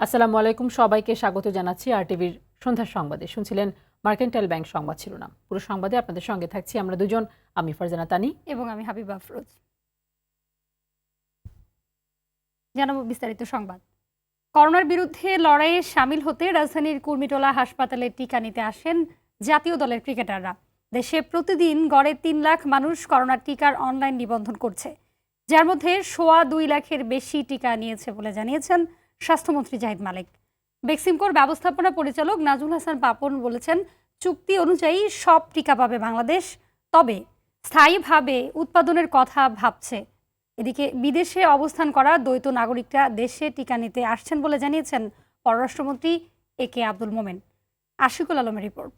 আসসালামু আলাইকুম, সবাইকে স্বাগত জানাচ্ছি আরটিভির সন্ধ্যার সংবাদে। শুনছিলেন মার্কেন্টাইল ব্যাংক সংবাদ শিরোনাম। পুরো সংবাদে আপনাদের সঙ্গে থাকছি আমরা দুজন, আমি ফারজানা তানি এবং আমি হাবিবা আফরোজ। জানাবো বিস্তারিত সংবাদ। করোনার বিরুদ্ধে লড়াইয়ে সামিল হতে রাজধানীর কুর্মিটোলা হাসপাতালে টিকা নিতে আসেন জাতীয় দলের ক্রিকেটাররা। দেশে প্রতিদিন গড়ে 3 লাখ মানুষ করোনার টিকার অনলাইন নিবন্ধন করছে, যার মধ্যে 2.25 লাখের বেশি টিকা নিয়েছে বলে জানিয়েছেন স্বাস্থ্যমন্ত্রী জাহিদ মালিক। বেক্সিমকোর ব্যবস্থাপনা পরিচালক নাজমুল হাসান পাপন বলেছেন, চুক্তি অনুযায়ী সব টিকা পাবে বাংলাদেশ, তবে স্থায়ীভাবে উৎপাদনের কথা ভাবছে। এদিকে বিদেশে অবস্থান করা দ্বৈত নাগরিকরা দেশে টিকা নিতে আসছেন বলে জানিয়েছেন পররাষ্ট্রমন্ত্রী একে আব্দুল মোমেন। আশিকুল আলমের রিপোর্ট।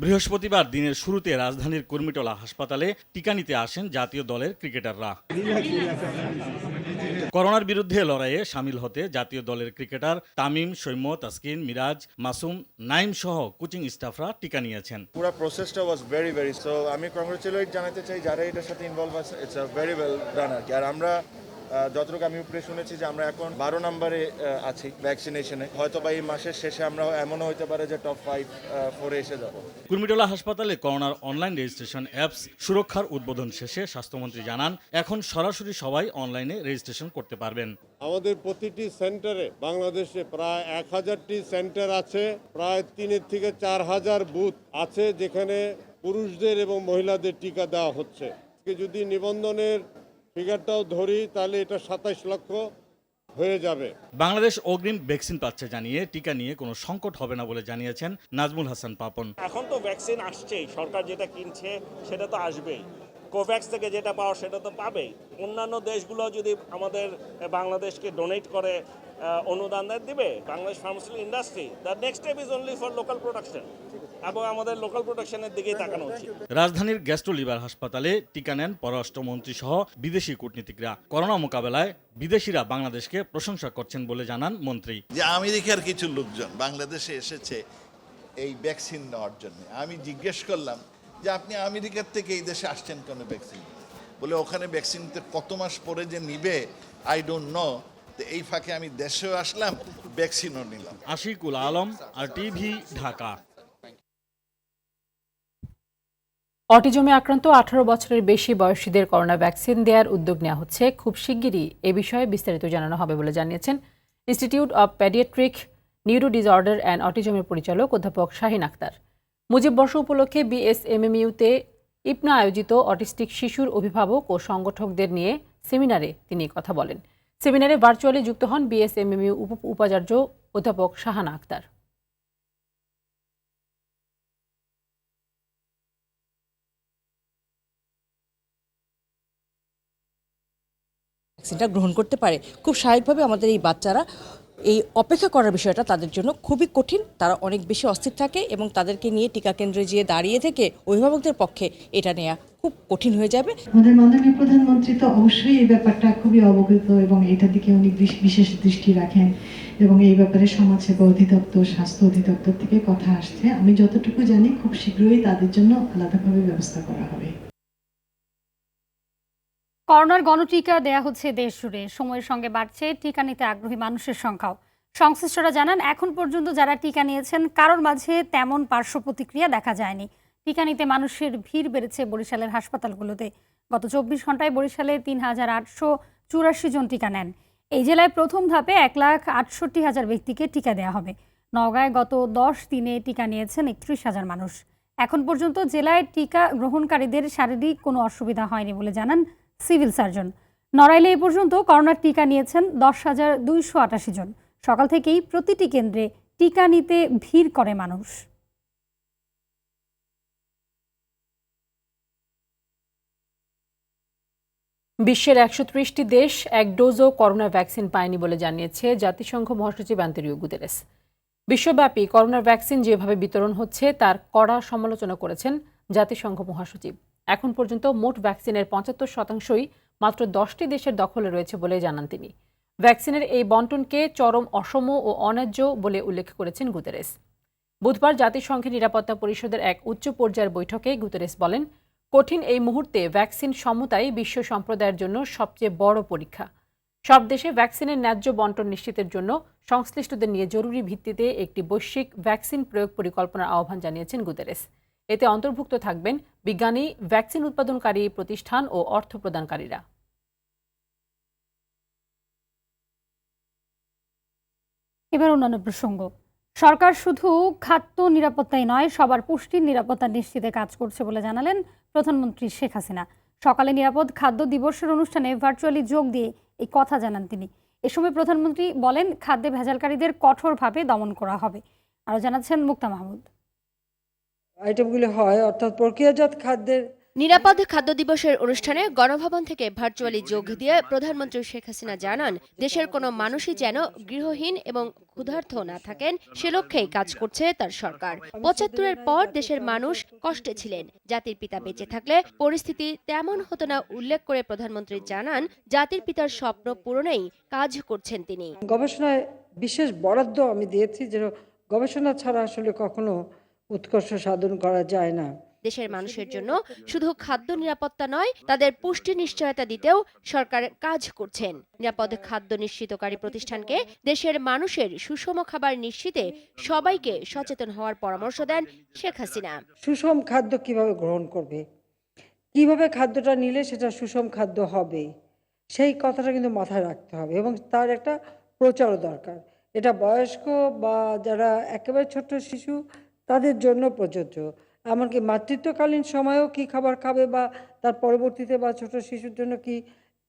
বৃহস্পতিবার দিনের শুরুতে রাজধানীর কুর্মিটোলা হাসপাতালে টিকা নিতে আসেন জাতীয় দলের ক্রিকেটাররা। করোনার বিরুদ্ধে লড়াইয়ে সামিল হতে জাতীয় দলের ক্রিকেটার তামিম, সৈম্য, তাসকিন, মিরাজ, মাসুম, নাইম সহ কোচিং স্টাফরা টিকা নিয়েছেন। পুরো প্রসেসটা ওয়াজ ভেরি সো আমি কংগ্রেচুলেট জানাতে চাই যারা এটার সাথে ইনভলভ আছে। It's a very well done. আর আমরা যতটুকু আমি উপরে শুনেছি যে আমরা এখন 12 নম্বরে আছি ভ্যাকসিনেশনে। হয়তো বা এই মাসের শেষে আমরা এমনও হতে পারে যে টপ 5-4 এসে যাব। কুর্মিটোলা হাসপাতালে করোনার অনলাইন রেজিস্ট্রেশন অ্যাপস সুরক্ষার উদ্বোধন শেষে স্বাস্থ্যমন্ত্রী জানান, এখন সরাসরি সবাই অনলাইনে রেজিস্ট্রেশন করতে পারবেন। আমাদের প্রতিটি সেন্টারে বাংলাদেশে প্রায় 1000টি সেন্টার আছে, প্রায় 3 থেকে 4000 বুথ আছে যেখানে পুরুষদের এবং মহিলাদের টিকা দেওয়া হচ্ছে। যদি নিবন্ধনের ফিগারটাও ধরি তাহলে এটা 27 লক্ষ হয়ে যাবে। বাংলাদেশ অগ্রিম ভ্যাকসিন পাচ্ছে জানিয়ে টিকা নিয়ে কোনো সংকট হবে না বলে জানিয়েছেন নাজমুল হাসান পাপন। এখন তো ভ্যাকসিন আসছেই, সরকার যেটা কিনছে সেটা তো আসবেই, কোভ্যাক্স থেকে যেটা পাওয়ার সেটা তো পাবেই। অন্যান্য দেশগুলো যদি আমাদের বাংলাদেশকে ডোনেট করে অনুদান দিবে, Bangladesh pharmaceutical industry, the next step is only for local production, এবং আমাদের লোকাল প্রোডাকশনের দিকেই তাকানো উচিত। রাজধানীর গ্যাস্ট্রো লিভার হাসপাতালে টিকা নেন পররাষ্ট্রমন্ত্রী সহ বিদেশি কূটনীতিকরা। করোনা মোকাবেলায় বিদেশিরা বাংলাদেশকে প্রশংসা করছেন বলে জানান মন্ত্রী। যে আমেরিকার কিছু লোকজন বাংলাদেশে এসেছে এই ভ্যাকসিন নেওয়ার জন্য। আমি জিজ্ঞেস করলাম যে আপনি আমেরিকার থেকে এই দেশে আসছেন কেন ভ্যাকসিন? বলে ওখানে ভ্যাকসিনতে কত মাস পরে যে নিবে আই ডোন্ট নো। তো এই ফাঁকে আমি দেশেও আসলাম, ভ্যাকসিনও নিলাম। আশিকুল আলম, আরটিভি, ঢাকা। অটিজমে আক্রান্ত 18 বছরের বেশি বয়সীদের করোনা ভ্যাকসিন দেওয়ার উদ্যোগ নেওয়া হচ্ছে। খুব শিগগিরই এ বিষয়ে বিস্তারিত জানানো হবে বলে জানিয়েছেন institute of paediatric neuro disorder and অটিজমের পরিচালক অধ্যাপক শাহিন আক্তার। মুজিব বর্ষ উপলক্ষে বিএসএমএমইউতে ইপনা আয়োজিত অটিস্টিক শিশুর অভিভাবক ও সংগঠকদের নিয়ে সেমিনারে তিনি কথা বলেন। সেমিনারে ভার্চুয়ালি যুক্ত হন বিএসএমএমইউ উপাচার্য অধ্যাপক শাহানা আক্তার। ভ্যাকসিনটা গ্রহণ করতে পারে। খুব স্বাভাবিকভাবে আমাদের এই বাচ্চারা এই অপেক্ষা করার বিষয়টা তাদের জন্য খুবই কঠিন, তারা অনেক বেশি অস্থির থাকে এবং তাদেরকে নিয়ে টিকা কেন্দ্রে যেয়ে দাঁড়িয়ে থেকে অভিভাবকদের পক্ষে এটা নেওয়া খুব কঠিন হয়ে যাবে। আমাদের মাননীয় প্রধানমন্ত্রী তো অবশ্যই এই ব্যাপারটা খুবই অবগত এবং এটার দিকে উনি বিশেষ দৃষ্টি রাখেন এবং এই ব্যাপারে সমাজসেবা অধিদপ্তর, স্বাস্থ্য অধিদপ্তর থেকে কথা আসছে। আমি যতটুকু জানি খুব শীঘ্রই তাদের জন্য আলাদাভাবে ব্যবস্থা করা হবে। করোনার গণটিকা দেয়া হচ্ছে দেশ জুড়ে, সময়ের সঙ্গে বাড়ছে টিকা নিতে আগ্রহী মানুষের সংখ্যাও। সংশ্লিষ্টরা জানান, এখন পর্যন্ত যারা টিকা নিয়েছেন কারোর মাঝে তেমন পার্শ্ব প্রতিক্রিয়া দেখা যায়নি। টিকা নিতে মানুষের ভিড় বেড়েছে বরিশালের হাসপাতালগুলোতে। গত 24 ঘন্টায় বরিশালে 3884 জন টিকা নেন। এই জেলায় প্রথম ধাপে 1,68,000 ব্যক্তিকে টিকা দেওয়া হবে। নওগাঁয় গত 10 দিনে টিকা নিয়েছেন 31,000 মানুষ। এখন পর্যন্ত জেলায় টিকা গ্রহণকারীদের শারীরিক কোনো অসুবিধা হয়নি বলে জানান সিভিল সার্জন। নড়াইলে এ পর্যন্ত করোনার টিকা নিয়েছেন 10,288 জন। সকাল থেকেই প্রতিটি কেন্দ্রে টিকা নিতে ভিড় করে মানুষ। বিশ্বের 130টি দেশ এক ডোজও করোনা ভ্যাকসিন পায়নি বলে জানিয়েছে জাতিসংঘ মহাসচিব আন্তোনিও গুতেরেস। বিশ্বব্যাপী করোনার ভ্যাকসিন যেভাবে বিতরণ হচ্ছে তার কড়া সমালোচনা করেছেন জাতিসংঘ মহাসচিব। এখন পর্যন্ত মোট ভ্যাকসিনের 75%ই মাত্র 10টি দেশের দখলে রয়েছে বলে জানান তিনি। ভ্যাকসিনের এই বণ্টনকে চরম অসম ও অন্যায্য বলে উল্লেখ করেছেন গুতেরেস। বুধবার জাতিসংঘের নিরাপত্তা পরিষদের এক উচ্চ পর্যায়ের বৈঠকে গুতেরেস বলেন, কঠিন এই মুহূর্তে ভ্যাকসিন সমতাই বিশ্ব সম্প্রদায়ের জন্য সবচেয়ে বড় পরীক্ষা। সব দেশে ভ্যাকসিনের ন্যায্য বন্টন নিশ্চিতের জন্য সংশ্লিষ্টদের নিয়ে জরুরি ভিত্তিতে একটি বৈশ্বিক ভ্যাকসিন প্রয়োগ পরিকল্পনার আহ্বান জানিয়েছেন গুতেরেস। এতে অন্তর্ভুক্ত থাকবেন বিজ্ঞানী, ভ্যাকসিন উৎপাদনকারী প্রতিষ্ঠান ও অর্থ প্রদানকারীরা। এবার অন্যান্য প্রসঙ্গ। সরকার শুধু খাদ্য নিরাপত্তাই নয়, সবার পুষ্টির নিরাপত্তা নিশ্চিতে কাজ করছে বলে জানালেন প্রধানমন্ত্রী শেখ হাসিনা। সকালে নিরাপদ খাদ্য দিবসের অনুষ্ঠানে ভার্চুয়ালি যোগ দিয়ে এই কথা জানান তিনি। এ সময় প্রধানমন্ত্রী বলেন, খাদ্যে ভেজালকারীদের কঠোরভাবে দমন করা হবে। আরও জানাচ্ছেন মুক্তা মাহমুদ। আইটেমগুলি হয় অর্থাৎ প্রক্রিয়াজাত খাদ্যের নিরাপদ খাদ্য দিবসের অনুষ্ঠানে গণভবন থেকে ভার্চুয়ালি যোগ দিয়ে প্রধানমন্ত্রী শেখ হাসিনা জানান, দেশের কোনো মানুষই যেন গৃহহীন এবং ক্ষুধার্ত না থাকেন সে লক্ষ্যেই কাজ করছে তার সরকার। ৭৫-এর পর দেশের মানুষ কষ্টে ছিলেন, জাতির পিতা বেঁচে থাকলে পরিস্থিতি তেমন হতো না উল্লেখ করে প্রধানমন্ত্রী জানান, জাতির পিতার স্বপ্ন পূরণেই কাজ করছেন তিনি। গবেষণায় বিশেষ বরাদ্দ আমি দিয়েছি, যে গবেষণা ছাড়া আসলে কখনো উৎকর্ষ সাধন করা যায় না। দেশের মানুষের জন্য শুধু খাদ্য নিরাপত্তা নয়, তাদের পুষ্টি নিশ্চয়তা দিতেও সরকার কাজ করছেন। নিরাপদ খাদ্য নিশ্চিতকারী প্রতিষ্ঠানকে দেশের মানুষের সুষম খাবার নিশ্চিতে সবাইকে সচেতন হওয়ার পরামর্শ দেন শেখ হাসিনা। সুষম খাদ্য কিভাবে গ্রহণ করবে, কিভাবে খাদ্যটা নিলে সেটা সুষম খাদ্য হবে, সেই কথাটা কিন্তু মাথায় রাখতে হবে এবং তার একটা প্রচারও দরকার। এটা বয়স্ক বা যারা একেবারে ছোট শিশু তাদের জন্য প্রযোজ্য, এমনকি মাতৃত্বকালীন সময়েও কি খাবার খাবে বা তার পরবর্তীতে বা ছোট শিশুর জন্য কি,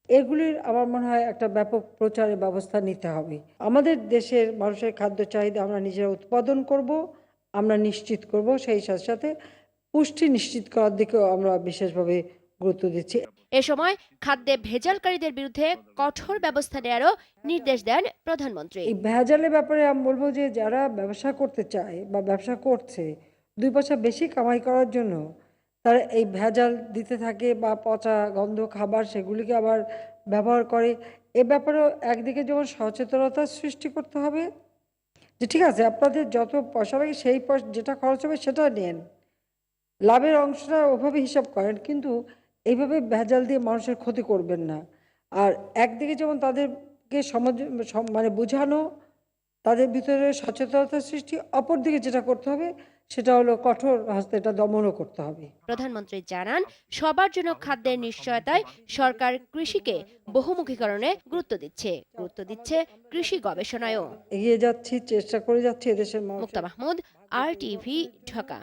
এগুলির আমার মনে হয় একটা ব্যাপক প্রচারের ব্যবস্থা নিতে হবে। আমাদের দেশের মানুষের খাদ্য চাহিদা আমরা নিজেরা উৎপাদন করব, আমরা নিশ্চিত করব, সেই সাথে সাথে পুষ্টি নিশ্চিত করার দিকেও আমরা বিশেষভাবে গুরুত্ব দিচ্ছি। এ সময় খাদ্যে ভেজালকারীদের বিরুদ্ধে কঠোর ব্যবস্থা নেওয়ারও নির্দেশ দেন প্রধানমন্ত্রী। এই ভেজালের ব্যাপারে আমি বলবো যে যারা ব্যবসা করতে চায় বা ব্যবসা করছে 2 পয়সা বেশি কামাই করার জন্য তারা এই ভেজাল দিতে থাকে বা পচা গন্ধ খাবার সেগুলিকে আবার ব্যবহার করে। এ ব্যাপারেও একদিকে যেমন সচেতনতা সৃষ্টি করতে হবে যে ঠিক আছে আপনাদের যত পয়সা লাগে সেই পয়সা যেটা খরচ হবে সেটা নেন, লাভের অংশটা ওভাবে হিসাব করেন, কিন্তু এইভাবে ভেজাল দিয়ে মানুষের ক্ষতি করবেন না। আর একদিকে যেমন তাদেরকে মানে বোঝানো, তাদের ভিতরে সচেতনতা সৃষ্টি, অপরদিকে যেটা করতে হবে সেটা হলো কঠোর হস্তে এটা দমনও করতে হবে। প্রধানমন্ত্রী জানান, সবার জন্য খাদ্যের নিশ্চয়তায় সরকার কৃষিকে বহুমুখীকরণে গুরুত্ব দিচ্ছে কৃষি গবেষণায়ও। এগিয়ে যাচ্ছি, চেষ্টা করে যাচ্ছি এদেশের মানুষ। মুক্তা মাহমুদ, RTV, ঢাকা।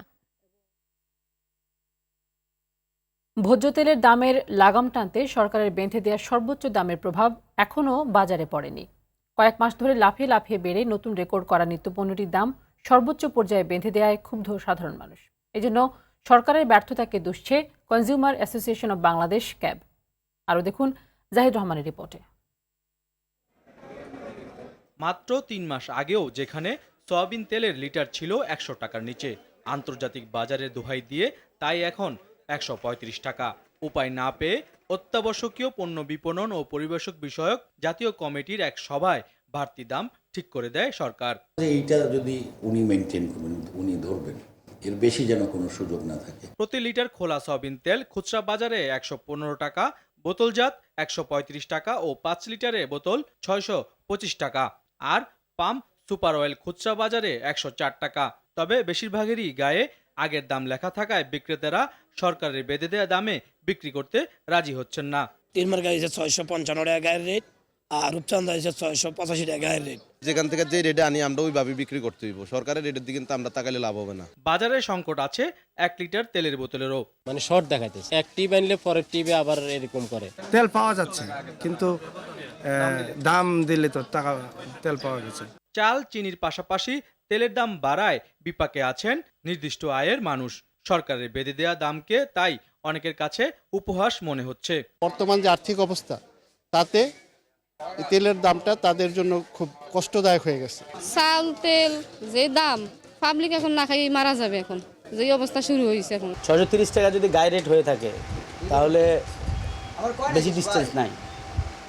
ভোজ্য তেলের দামের লাগাম টানতে সরকারের বেঁধে দেওয়া সর্বোচ্চ দামের প্রভাব এখনও বাজারে পড়েনি। কয়েক মাস ধরে লাফিয়ে লাফিয়ে বেড়ে নতুন রেকর্ড করা নিত্যপণ্যটির দাম সর্বোচ্চ পর্যায়ে বেঁধে দেওয়ায় ক্ষুব্ধ সাধারণ মানুষ। এজন্য সরকারের ব্যর্থতাকে দুষছে consumer association of Bangladesh, CAB. আরও দেখুন জাহিদ রহমানের রিপোর্টে। মাত্র 3 মাস আগেও যেখানে সয়াবিন তেলের লিটার ছিল 100 টাকার নিচে, আন্তর্জাতিক বাজারের দোহাই দিয়ে তাই এখন 135 টাকা। উপায় না পেয়ে অত্যাবশ্যকীয় পণ্য বিপণন ও পরিবেশক বিষয়ক জাতীয় কমিটির এক সভায় বাড়তি দাম ঠিক করে দেয় সরকার। এইটা যদি উনি মেনটেন করবেন, উনি ধরবেন, এর বেশি যেন কোনো সুযোগ না থাকে। প্রতি লিটার খোলা সয়াবিন তেল খুচরা বাজারে 115 টাকা, বোতলজাত 135 টাকা ও 5 লিটারে বোতল 625 টাকা। আর পাম সুপার অয়েল খুচরা বাজারে 104 টাকা। তবে বেশিরভাগেরই গায়ে আগের দাম লেখা থাকায় বিক্রেতারা সরকারের বেঁধে দেওয়া দামে বিক্রি করতে রাজি হচ্ছেন না। তিনমার গাড়ি 655 টাকা গায়ের রেট, আর রূপচাঁদা 685 টাকা গায়ের রেট। যেখান থেকে যে রেটে আনি আমরা ওইভাবে বিক্রি করতে হইব, সরকারের রেটের দিকে কিন্তু আমরা তাকালে লাভ হবে না। বাজারে সংকট আছে 1 লিটার তেলের বোতলেরও, মানে শর্ট দেখাইতেছে, এক টিপ আনলে পরের টিপে আবার এরকম করে। তেল পাওয়া যাচ্ছে কিন্তু দাম দিলে তো টাকা তেল পাওয়া গেছে। চাল চিনির পাশাপাশি তেলের দাম বাড়ায় বিপাকে আছেন নির্দিষ্ট আয়ের মানুষ। সরকারের বেঁধে দেওয়া দামকে তাই অনেকের কাছে উপহাস মনে হচ্ছে। বর্তমান যে আর্থিক অবস্থা তাতে তেলের দামটা তাদের জন্য খুব কষ্টদায়ক হয়ে গেছে। চাল তেল যে দাম, পাবলিক এখন না খাই মারা যাবে। এখন যে অবস্থা শুরু হয়েছে, এখন 630 টাকা যদি গায়ে রেট হয়ে থাকে তাহলে বেশি ডিস্টেন্স নাই,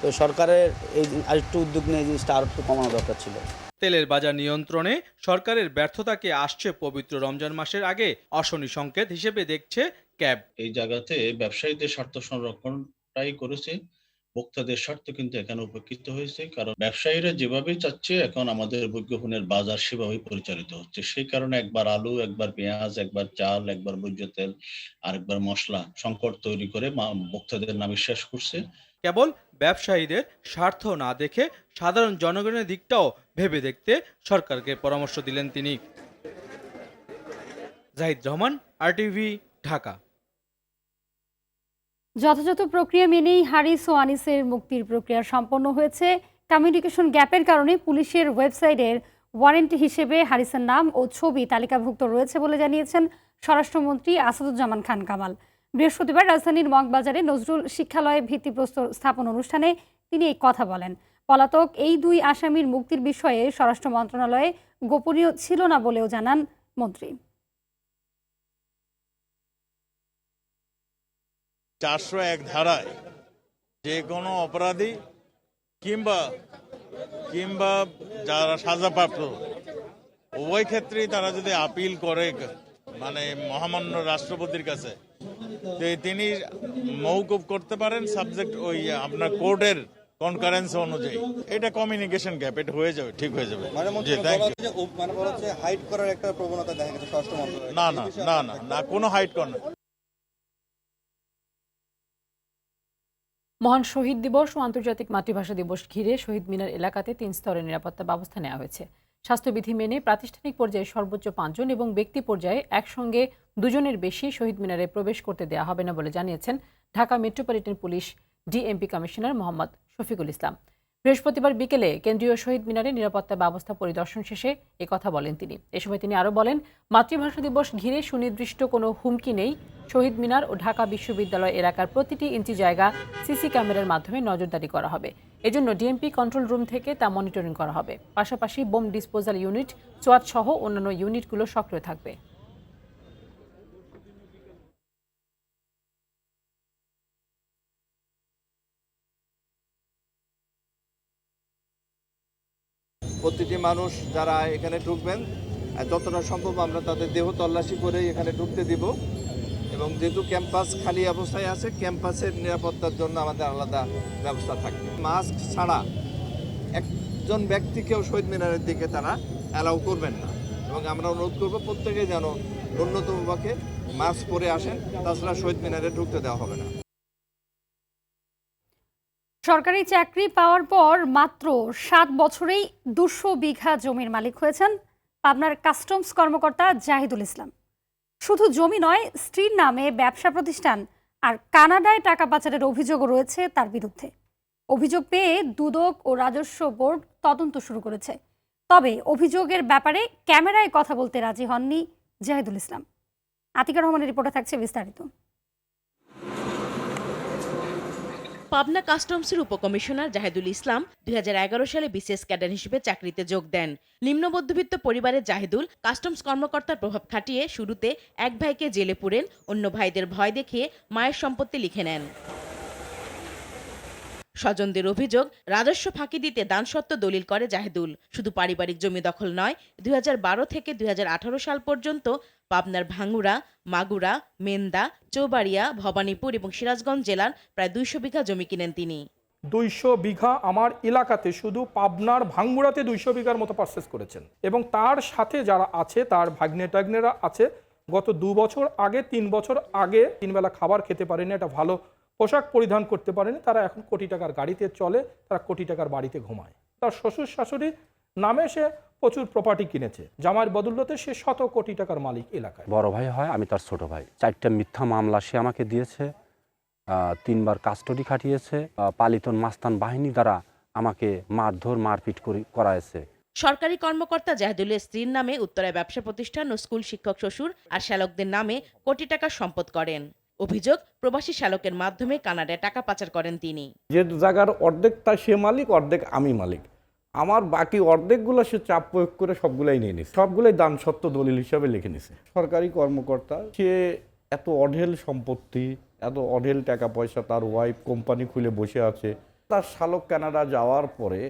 তো সরকারের এই আরেকটু উদ্যোগ নিয়ে এই জিনিসটা আরো একটু কমানো দরকার ছিল। তেলের বাজার নিয়ন্ত্রণে সরকারের ব্যর্থতাকে আসছে পবিত্র রমজান মাসের আগে অশনি সংকেত হিসেবে দেখছে ক্যাব। এই জায়গাতে ব্যবসায়ীদের স্বার্থ সংরক্ষণটাই করেছে, ভোক্তাদের স্বার্থ কিন্তু এখানে উপেক্ষিত হয়েছে, কারণ ব্যবসায়ীরা যেভাবে চাচ্ছে এখন আমাদের বিজ্ঞাপনের বাজার সেভাবেই পরিচালিত হচ্ছে। সেই কারণে একবার আলু, একবার পেঁয়াজ, একবার চাল, একবার ভোজ্য তেল, আরেকবার মশলা সংকট তৈরি করে ভোক্তাদের নামে শেষ করছে। কেবল ব্যবসায়ীদের স্বার্থ না দেখে সাধারণ জনগণের দিকটাও ভেবে দেখতে সরকারকে পরামর্শ দিলেন তিনি। জাহিদ রহমান, RTV, ঢাকা। যথাযথ প্রক্রিয়া মেনেই হারিস ও আনিসের মুক্তির প্রক্রিয়া সম্পন্ন হয়েছে। কমিউনিকেশন গ্যাপের কারণে পুলিশের ওয়েবসাইটের ওয়ারেন্ট হিসেবে হারিসের নাম ও ছবি তালিকাভুক্ত রয়েছে বলে জানিয়েছেন স্বরাষ্ট্রমন্ত্রী আসাদুজ্জামান খান কামাল। বৃহস্পতিবার রাজধানীর মগবাজারে নজরুল শিক্ষালয়ে ভিত্তিপ্রস্তর স্থাপন অনুষ্ঠানে তিনি এই কথা বলেন। পলাতক এই দুই আসামির মুক্তির বিষয়ে স্বরাষ্ট্র মন্ত্রণালয়ে গোপনীয় ছিল না বলেও জানান মন্ত্রী। 401 ধারায় যে কোনো অপরাধী কিংবা যারা সাজাপ্রাপ্ত উভয় ক্ষেত্রেই তারা যদি আপিল করে মানে মহামান্য রাষ্ট্রপতির কাছে, তিনি মওকুফ করতে পারেন সাবজেক্ট ওই আপনার কোর্টের কনকারেন্স অনুযায়ী। এটা কমিউনিকেশন গ্যাপ, এটা হয়ে যাবে, ঠিক হয়ে যাবে। না না না না না, কোনো হাইড করা না। মহান শহীদ দিবস ও আন্তর্জাতিক মাতৃভাষা দিবস ঘিরে শহীদ মিনার এলাকাতে 3 স্তরের নিরাপত্তা ব্যবস্থা নেওয়া হয়েছে। স্বাস্থ্যবিধি মেনে প্রাতিষ্ঠানিক পর্যায়ে সর্বোচ্চ 5 জন এবং ব্যক্তি পর্যায়ে একসঙ্গে 2 জনের বেশি শহীদ মিনারে প্রবেশ করতে দেওয়া হবে না বলে জানিয়েছেন Dhaka metropolitan police DMP commissioner Mohammad Shafiqul Islam. বৃহস্পতিবার বিকেলে কেন্দ্রীয় শহীদ মিনারে নিরাপত্তা ব্যবস্থা পরিদর্শন শেষে একথা বলেন তিনি। এ সময় তিনি আরও বলেন, মাতৃভাষা দিবস ঘিরে সুনির্দিষ্ট কোনো হুমকি নেই। শহীদ মিনার ও ঢাকা বিশ্ববিদ্যালয় এলাকার প্রতিটি ইঞ্চি জায়গা সিসি ক্যামেরার মাধ্যমে নজরদারি করা হবে। এজন্য ডিএমপি কন্ট্রোল রুম থেকে তা মনিটরিং করা হবে। পাশাপাশি বোম ডিসপোজাল ইউনিট, সোয়াট সহ অন্যান্য ইউনিটগুলো সক্রিয় থাকবে। প্রতিটি মানুষ যারা এখানে ঢুকবেন যতটা সম্ভব আমরা তাদের দেহ তল্লাশি করে এখানে ঢুকতে দিব, এবং যেহেতু ক্যাম্পাস খালি অবস্থায় আছে, ক্যাম্পাসের নিরাপত্তার জন্য আমাদের আলাদা ব্যবস্থা থাকবে। মাস্ক ছাড়া একজন ব্যক্তিকেও শহীদ মিনারের দিকে তারা অ্যালাউ করবেন না, এবং আমরা অনুরোধ করবো প্রত্যেকে যেন ন্যূনতম পক্ষে মাস্ক পরে আসেন, তাছাড়া শহীদ মিনারে ঢুকতে দেওয়া হবে না। সরকারি চাকরি পাওয়ার পর মাত্র 7 বছরেই 200 বিঘা জমির মালিক হয়েছেন পাবনার কাস্টমস কর্মকর্তা জাহিদুল ইসলাম। শুধু জমি নয়, স্ত্রীর নামে ব্যবসা প্রতিষ্ঠান আর কানাডায় টাকা পাচারের অভিযোগও রয়েছে তার বিরুদ্ধে। অভিযোগ পেয়ে দুদক ও রাজস্ব বোর্ড তদন্ত শুরু করেছে। তবে অভিযোগের ব্যাপারে ক্যামেরায় কথা বলতে রাজি হননি জাহিদুল ইসলাম। আতিকা রহমানের রিপোর্টে থাকছে বিস্তারিত। পাবনা কাস্টমসের উপকমিশনার জাহিদুল ইসলাম 2011 সালে বিসিএস ক্যাডার হিসেবে চাকরিতে যোগ দেন। নিম্ন মধ্যবিত্ত পরিবারের জাহিদুল কাস্টমস কর্মকর্তার প্রভাব খাটিয়ে শুরুতে এক ভাইকে জেলে পুরেন, অন্য ভাইদের ভয় দেখিয়ে মায়ের সম্পত্তি লিখে নেন। স্বজনদের অভিযোগ, রাজস্ব ফাঁকি দিতে দানসত্ত্ব দলিল করে জাহিদুল। শুধু পারিবারিক জমি দখল নয়, 2012 থেকে 2018 সাল পর্যন্ত পাবনার ভাঙ্গুড়া, মাগুরা, মেন্দা, চৌবাড়িয়া, ভবানীপুর এবং সিরাজগঞ্জ জেলার প্রায় 200 বিঘা জমি কিনেন তিনি। 200 বিঘা আমার এলাকাতে শুধু পাবনার ভাঙ্গুড়াতে 200 বিঘার মতো পারচেস করেছেন, এবং তার সাথে যারা আছে তার ভাগ্নে টাগ্নেরা আছে। গত 2 বছর আগে, 3 বছর আগে 3 বেলা খাবার খেতে পারেনি, একটা ভালো পোশাক পরিধান করতে পারেনি, তারা এখন কোটি টাকার গাড়িতে চলে, তারা কোটি টাকার বাড়িতে ঘুমায়। তার শ্বশুর শাশুড়ি নামে সে প্রচুর প্রপার্টি কিনেছে, জামাইয়ের বদৌলতে সে 100 কোটি টাকার মালিক এলাকায়। বড় ভাই হয়, আমি তার ছোট ভাই। 4টা মিথ্যা মামলা সে আমাকে দিয়েছে, 3বার কাস্টডি খাটিয়েছে, পালিতন মাস্তান বাহিনী দ্বারা আমাকে মারধর মারপিট করায়েছে। সরকারি কর্মকর্তা জাহিদুলের স্ত্রীর নামে উত্তরায় ব্যবসা প্রতিষ্ঠান ও স্কুল শিক্ষক শ্বশুর আর শ্যালকদের নামে কোটি টাকার সম্পদ করেন। অভিযোগ, প্রবাসী শ্যালকের মাধ্যমে কানাডায় টাকা পাচার করেন তিনি। যে জায়গার অর্ধেকটা সে মালিক, অর্ধেক আমি মালিক, আমার বাকি অর্ধেকগুলো সে চাপ প্রয়োগ করে সবগুলাই নিয়ে নিছে, সবগুলাই দানসত্ত্ব দলিল হিসাবে লিখে নিছে। সরকারি কর্মকর্তা, সে এত অঢেল সম্পত্তি, এত অঢেল টাকা পয়সা, তার ওয়াইফ কোম্পানি খুলে বসে আছে। তার শালক কানাডা যাওয়ার পরে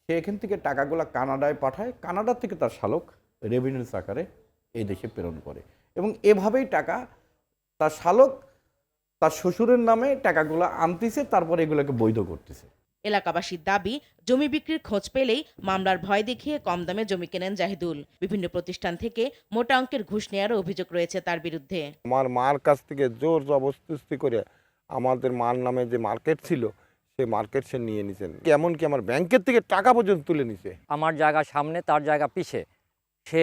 সে এখান থেকে টাকাগুলো কানাডায় পাঠায়, কানাডা থেকে তার শালক রেভিনিউস আকারে এই দেশে প্রেরণ করে, এবং এভাবেই টাকা তার শালক তার শ্বশুরের নামে টাকাগুলো আনতেছে, তারপরে এগুলোকে বৈধ করতেছে। এলাকাবাসীর দাবি, জমি বিক্রির খোঁজ পেলেই মামলার ভয় দেখিয়ে কম দামে জমি কেনেন জাহিদুল। বিভিন্ন প্রতিষ্ঠান থেকে মোটা অঙ্কের ঘুষ নেওয়ারও অভিযোগ রয়েছে তার বিরুদ্ধে। আমার মার কাছ থেকে জোর জবরদস্তি করে আমাদের মার নামে যে মার্কেট ছিল সেই মার্কেট সে নিয়ে নিছেন, এমনকি আমার ব্যাংকের থেকে টাকা পর্যন্ত তুলে নিছে। আমার জায়গা সামনে, তার জায়গা পিছে। সে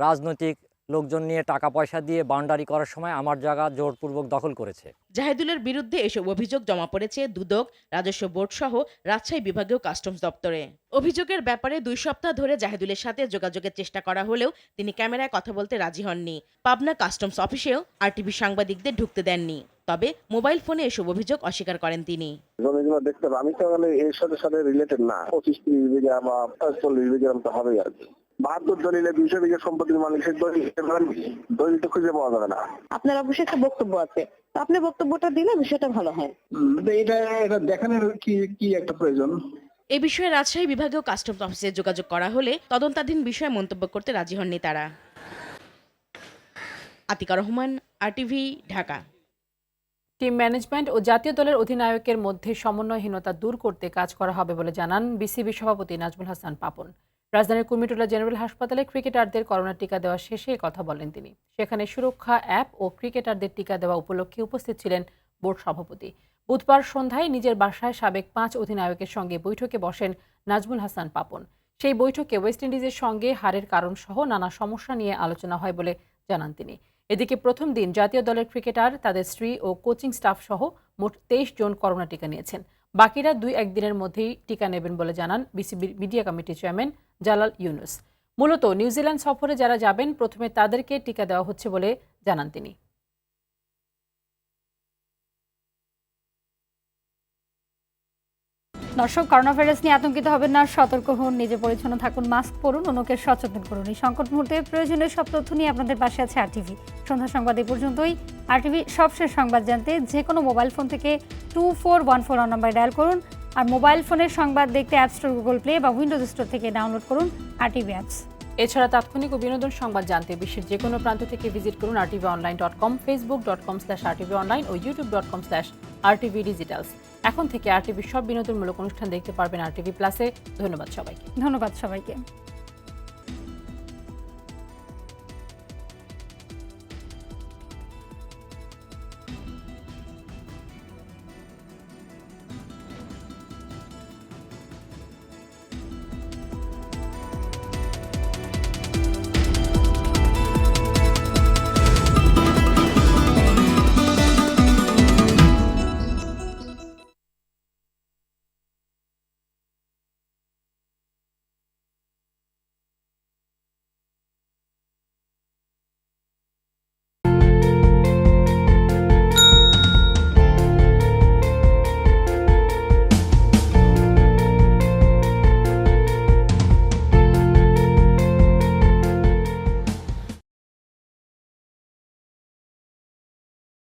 রাজনৈতিক লোকজন নিয়ে টাকা পয়সা দিয়ে বাউন্ডারি করার সময় আমার জায়গা জোরপূর্বক দখল করেছে। জাহিদুলের বিরুদ্ধে এসব অভিযোগ জমা পড়েছে দুদক, রাজস্ব বোর্ড সহ রাজশাহী বিভাগীয় কাস্টমস দপ্তরে। অভিযোগের ব্যাপারে 2 সপ্তাহ ধরে জাহিদুলের সাথে যোগাযোগের চেষ্টা করা হলেও তিনি ক্যামেরায় কথা বলতে রাজি হননি। পাবনা কাস্টমস অফিসেও আরটিভি সাংবাদিকদের ঢুকতে দেননি। তবে মোবাইল ফোনে এসব অভিযোগ অস্বীকার করেন তিনি। জমিগুলো দেখতে হবে, আমি তো এর সাথে রিলেটেড না। 25-30 বিঘা বা 40 বিঘা তো হবেই আর কি। 72 দলিলে 200 বিঘা সম্পত্তির মালিক, সেই দলিল তো খুঁজে পাওয়া যাবে না। আপনার অবশ্যই একটা বক্তব্য আছে, আপনি বক্তব্যটা দিলে বিষয়টা ভালো হয়। এটা দেখানোর কি একটা প্রয়োজন। এ বিষয়ে রাজশাহী বিভাগীয় কাস্টমস অফিসে যোগাযোগ করা হলে তদন্তাধীন বিষয়ে মন্তব্য করতে রাজি হননি তারা। Atika Rahman, RTV, Dhaka. Team management ও জাতীয় দলের অধিনায়কের মধ্যে সমন্বয়হীনতা দূর করতে কাজ করা হবে বলে জানান বিসিবি সভাপতি নাজমুল হাসান পাপন। রাজধানীর কুর্মিটোলা জেনারেল হাসপাতালে ক্রিকেটারদের করোনা টিকা দেওয়া শেষে কথা বলেন তিনি। সেখানে সুরক্ষা অ্যাপ ও ক্রিকেটারদের টিকা দেওয়া উপলক্ষে উপস্থিত ছিলেন বোর্ড সভাপতি। বুধবার সন্ধ্যায় নিজের বাসায় সাবেক 5 অধিনায়কের সঙ্গে বৈঠকে বসেন নাজমুল হাসান পাপন। সেই বৈঠকে ওয়েস্ট ইন্ডিজের সঙ্গে হারের কারণ সহ নানা সমস্যা নিয়ে আলোচনা হয় বলে জানান তিনি। এদিকে প্রথম দিন জাতীয় দলের ক্রিকেটার, তাদের স্ত্রী ও কোচিং স্টাফ সহ মোট 23 জন করোনা টিকা নিয়েছেন। বাকিরা 2-1 দিনের মধ্যেই টিকা নেবেন বলে জানান বিসিবির মিডিয়া কমিটির চেয়ারম্যান জালাল ইউনুস। মূলত নিউজিল্যান্ড সফরে যারা যাবেন প্রথমে তাদেরকে টিকা দেওয়া হচ্ছে বলে জানান তিনি। দর্শক, করোনা ভাইরাস নিয়ে আতঙ্কিত হবেন না, সতর্ক হন, নিজে পরিচ্ছন্ন থাকুন, মাস্ক পরুন, অন্যকে সচেতন করুন। এই সংকট মুহূর্তে প্রয়োজনীয় সব তথ্য নিয়ে আপনাদের পাশে আছে আরটিভি। সন্ধ্যা সংবাদ এই পর্যন্তই। আরটিভি সবশেষ সংবাদ জানতে যে কোনো মোবাইল ফোন থেকে 2414 নম্বরে ডায়াল করুন। আর মোবাইল ফোনের সংবাদ দেখতে অ্যাপ স্টোর, গুগল প্লে বা উইন্ডোজ স্টোর থেকে ডাউনলোড করুন আরটিভি অ্যাপস। এছাড়া তাৎক্ষণিক ও বিনোদন সংবাদ জানতে বিশ্বের যে কোনো প্রান্ত থেকে ভিজিট করুন rtvonline.com, facebook.com/rtvonline ও youtube.com/rtvdigitals। এখন থেকে আরটিভির সব বিনোদনমূলক অনুষ্ঠান দেখতে পারবেন আরটিভি প্লাসে। ধন্যবাদ সবাইকে।